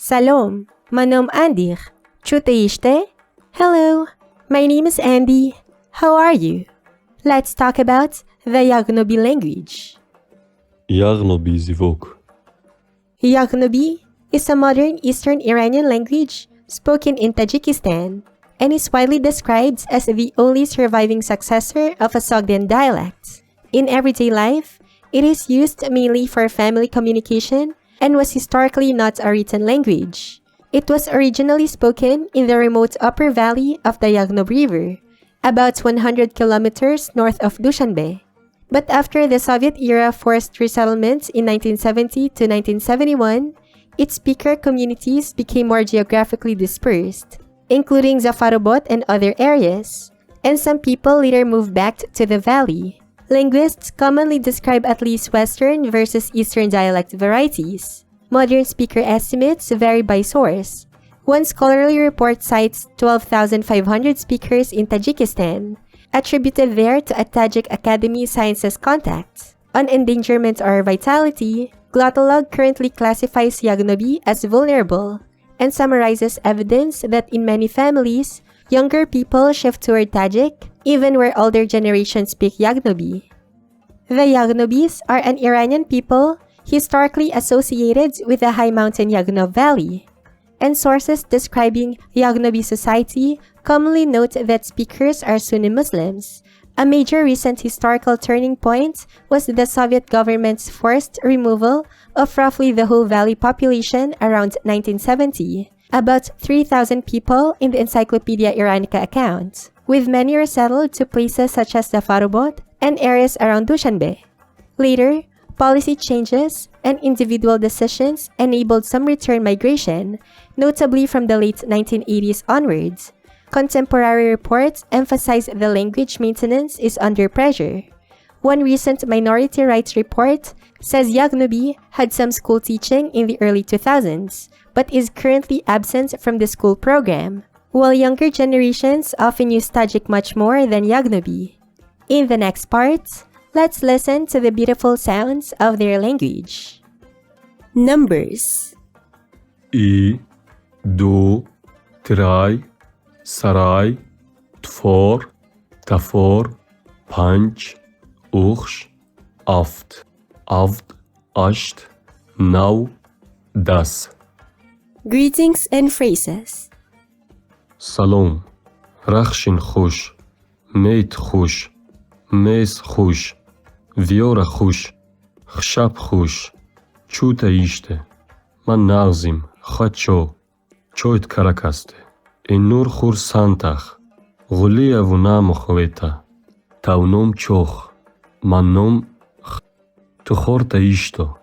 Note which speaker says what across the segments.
Speaker 1: Salom, manom Andyx. Čúte īšte? Hello, my name is Andy. How are you? Let's talk about the Yaghnobi language.
Speaker 2: Yaghnobi zivok.
Speaker 1: Yaghnobi is a modern Eastern Iranian language spoken in Tajikistan and is widely described as the only surviving successor of a Sogdian dialect. In everyday life, it is used mainly for family communication and was historically not a written language. It was originally spoken in the remote upper valley of the Yaghnob River, about 100 kilometers north of Dushanbe. But after the Soviet-era forced resettlement in 1970 to 1971, its speaker communities became more geographically dispersed, including Zafarobot and other areas, and some people later moved back to the valley. Linguists commonly describe at least Western versus Eastern dialect varieties. Modern speaker estimates vary by source. One scholarly report cites 12,500 speakers in Tajikistan, attributed there to a Tajik Academy Sciences contact. On endangerment or vitality, Glottolog currently classifies Yaghnobi as vulnerable and summarizes evidence that in many families, younger people shift toward Tajik, even where older generations speak Yaghnobi. The Yaghnobis are an Iranian people historically associated with the high mountain Yaghnob Valley, and sources describing Yaghnobi society commonly note that speakers are Sunni Muslims. A major recent historical turning point was the Soviet government's forced removal of roughly the whole valley population around 1970, about 3,000 people in the Encyclopedia Iranica account, with many resettled to places such as Zafarobot and areas around Dushanbe. Later, policy changes and individual decisions enabled some return migration, notably from the late 1980s onwards. Contemporary reports emphasize the language maintenance is under pressure. One recent minority rights report says Yaghnobi had some school teaching in the early 2000s, but is currently absent from the school program, while younger generations often use Tajik much more than Yaghnobi. In the next part, let's listen to the beautiful sounds of their language. Numbers.
Speaker 2: I, do, trai, sarai, tfor, tafor, panch, uxsh, aft, avd, asht, now, das.
Speaker 1: Greetings and phrases.
Speaker 2: Salom, rakhshin khush, meit khush, mes khush, viora khush, khshab khush, Čúte īšte, man nagzim, khacho, choit karakaste, nur khur santach, ghulia vunam khveta, taunom choch, manom tu khorta īšto,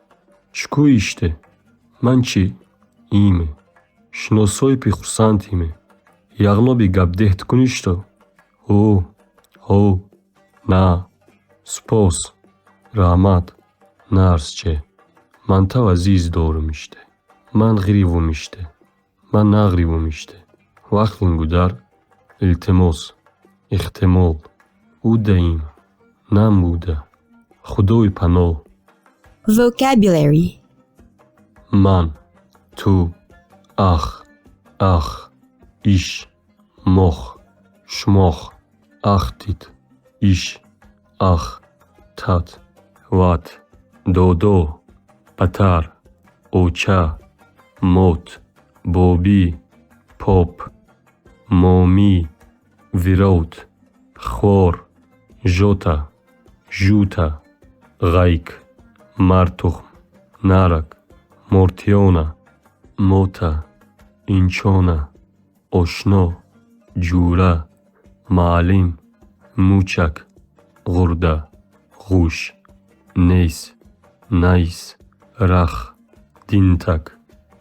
Speaker 2: shku īšte, manchi ime, shnosoi pi khusantime, Yaghnobi gabdeht kunishto, ho, na, spos, rahmat, narsche. Man tav aziz dorum ishte, man ghirivum ishte, man naghirivum ishte. Vaqtin gudar, iltimos, ihtimol, u daim, nam buda, khudoi pano.
Speaker 1: Vocabulary.
Speaker 2: Man, tu, ach, ish, moch, shmoch, achtit, ish, ach, tat, wat, do, patar, ocha, mot, bobi, pop, momi, virot, khor, jota, juta, ghaik, martukh, narak, mortiona, mota, inchona, oshno, jura, maalim, muchak, gurda, ghush, neis, nais, rach, dintak,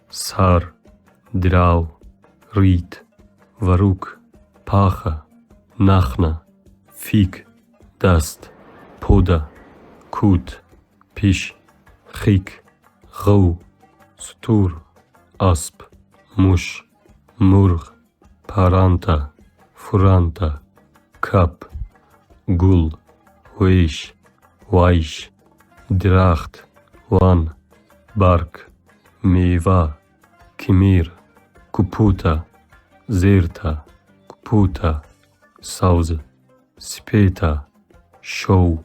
Speaker 2: sar, draw, rit, varuk, pacha, nachna, fig, dast, poda, kut, pish, chik, ghaw, stur, asp, mush, murg, paranta, furanta, kap, gul, weish, waish, dracht, wan, bark, meva, Kimir, Kuputa, Zerta, Kuputa, Sauze, Speta, Show,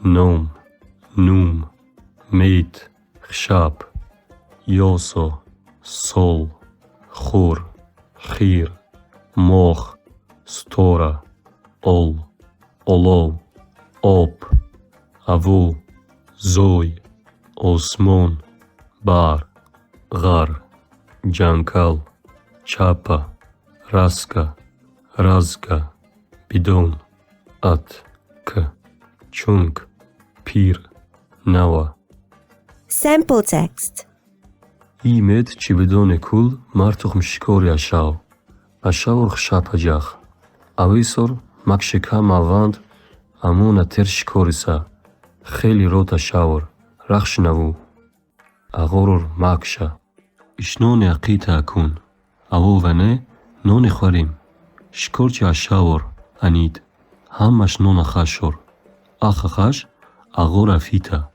Speaker 2: Nom, Num, Meit, Chshab, Yoso, Sol, Chur, Chir, Moch, Stora, Ol, Olo, Op, Avu, Zoy, Osmon, Bar, Gar, Jankal, Chapa, Raska, Razka, Bidon, At, K, Chunk, Pir, Nawa.
Speaker 1: Sample text.
Speaker 2: Imed ci bedone kul martuch mshkori ashao. Ashao chshapajach. Avisor maksheka mavand amona ter shkorisa. Kheli rota shawr. Rakhshnavu. Agoror maksha. Ishnone aqita akun. Avovane noni khwarim. Shkorchi ashawr anid. Hamash nona khashor. Akhash agora fita.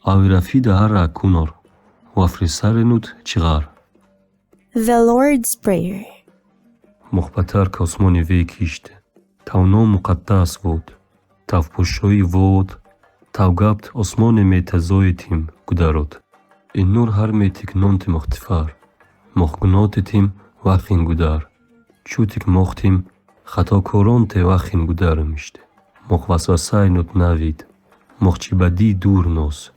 Speaker 2: Avirafida hara akunor. Wafrisarenut chigar.
Speaker 1: The Lord's Prayer.
Speaker 2: Mukhbatar kosmoni vek īšte. Tav nom muqaddas vod. Tav pushoyi vod. Tav gabt osmone metazoitim gudarot. In nur har metik nonti mukhtifar. Mukhgnotitim vakhin gudar. Čútik mokhtim khatokoronte vakhin gudarim ishte. Mukhvasvasaynut navid. Mukhchibadi dur nos.